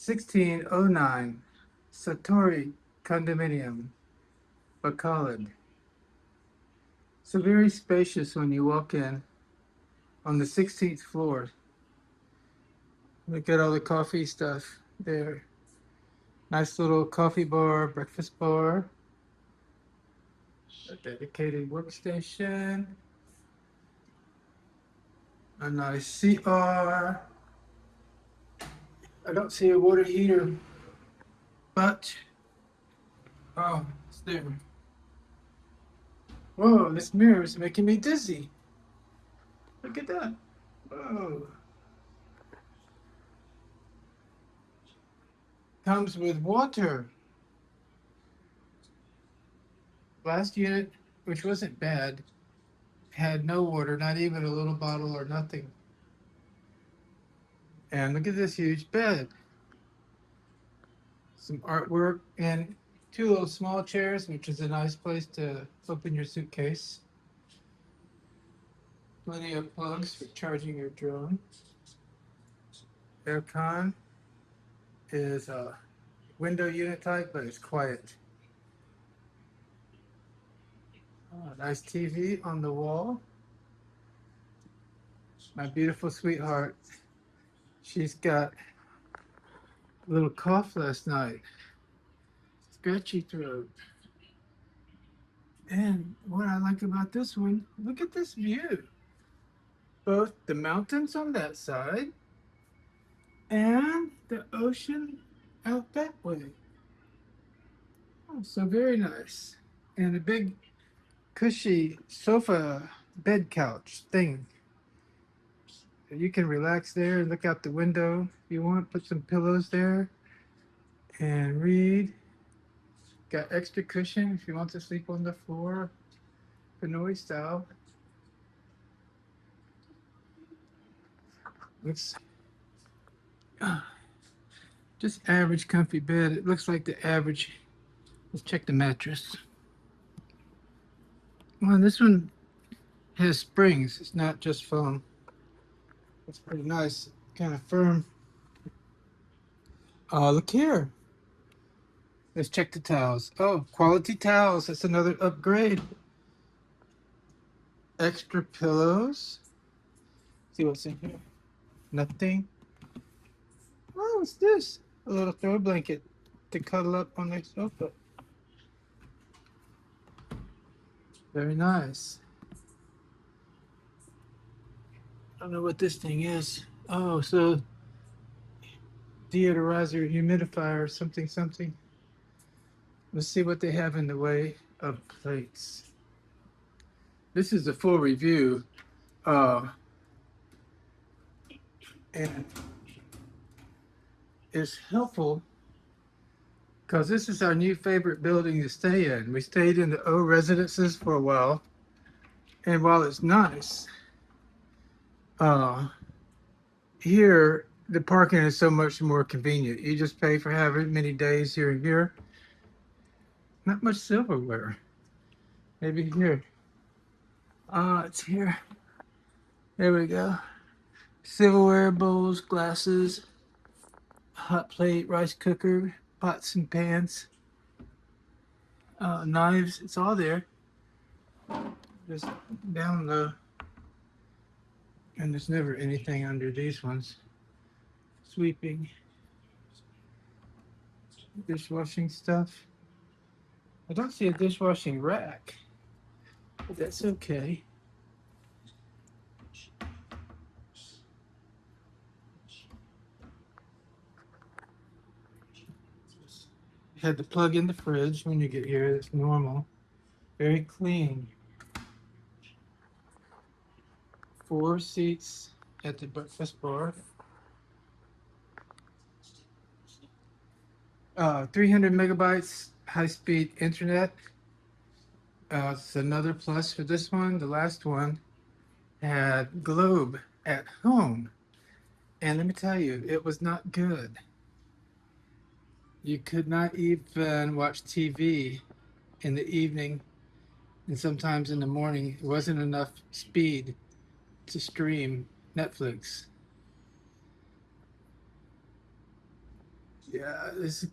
1609 Sitari Condominium, Bacolod. So very spacious when you walk in on the 16th floor. Look at all the coffee stuff there. Nice little coffee bar, breakfast bar, a dedicated workstation, a nice CR. I don't see a water heater, but oh, it's there. Whoa, this mirror is making me dizzy. Look at that. Whoa. Comes with water. Last unit, which wasn't bad, had no water, not even a little bottle or nothing. And look at this huge bed. Some artwork and two little small chairs, which is a nice place to open your suitcase. Plenty of plugs for charging your drone. Aircon is a window unit type, but it's quiet. Oh, nice TV on the wall. My beautiful sweetheart. She's got a little cough last night. Scratchy throat. And what I like about this one, look at this view. Both the mountains on that side and the ocean out that way. Oh, so very nice. And a big cushy sofa bed couch thing. You can relax there and look out the window if you want. Put some pillows there and read. Got extra cushion if you want to sleep on the floor, Pinoy style. Looks just average comfy bed. It looks like the average. Let's check the mattress. Well, this one has springs. It's not just foam. It's pretty nice, kind of firm. Look here. Let's check the towels. Oh, quality towels. That's another upgrade. Extra pillows. See what's in here. Nothing. Oh, what's this? A little throw blanket to cuddle up on the sofa. Very nice. I don't know what this thing is. Oh, so deodorizer, humidifier, something, something. Let's see what they have in the way of plates. This is a full review. And it's helpful because this is our new favorite building to stay in. We stayed in the O residences for a while. And while it's nice, here the parking is so much more convenient. You just pay for having many days here and here. Not much silverware. Maybe here. It's here. There we go. Silverware, bowls, glasses, hot plate, rice cooker, pots and pans, knives. It's all there. Just down low. And there's never anything under these ones. Sweeping. Dishwashing stuff. I don't see a dishwashing rack, but that's okay. Had to plug in the fridge when you get here. That's normal. Very clean. 4 seats at the breakfast bar. 300 megabytes high-speed internet. It's another plus for this one. The last one had Globe at home. And let me tell you, it was not good. You could not even watch TV in the evening and sometimes in the morning. It wasn't enough speed to stream Netflix. Yeah, this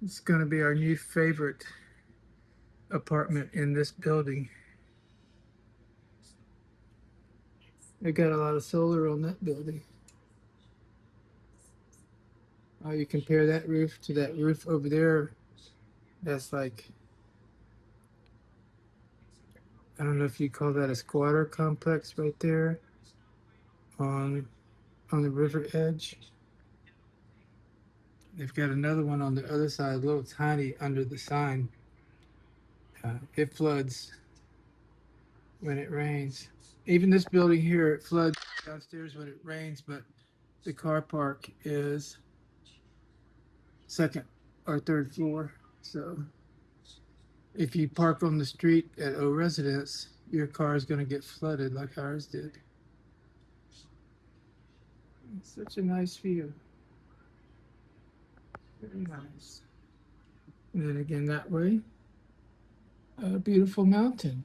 is going to be our new favorite apartment in this building. They got a lot of solar on that building. Oh, you compare that roof to that roof over there. That's like, I don't know if you call that a squatter complex right there on the river edge. They've got another one on the other side, a little tiny under the sign. It floods when it rains. Even this building here, it floods downstairs when it rains, but the car park is second or third floor. So if you park on the street at a residence, your car is going to get flooded like ours did. It's such a nice view. Very nice. And then again that way, a beautiful mountain.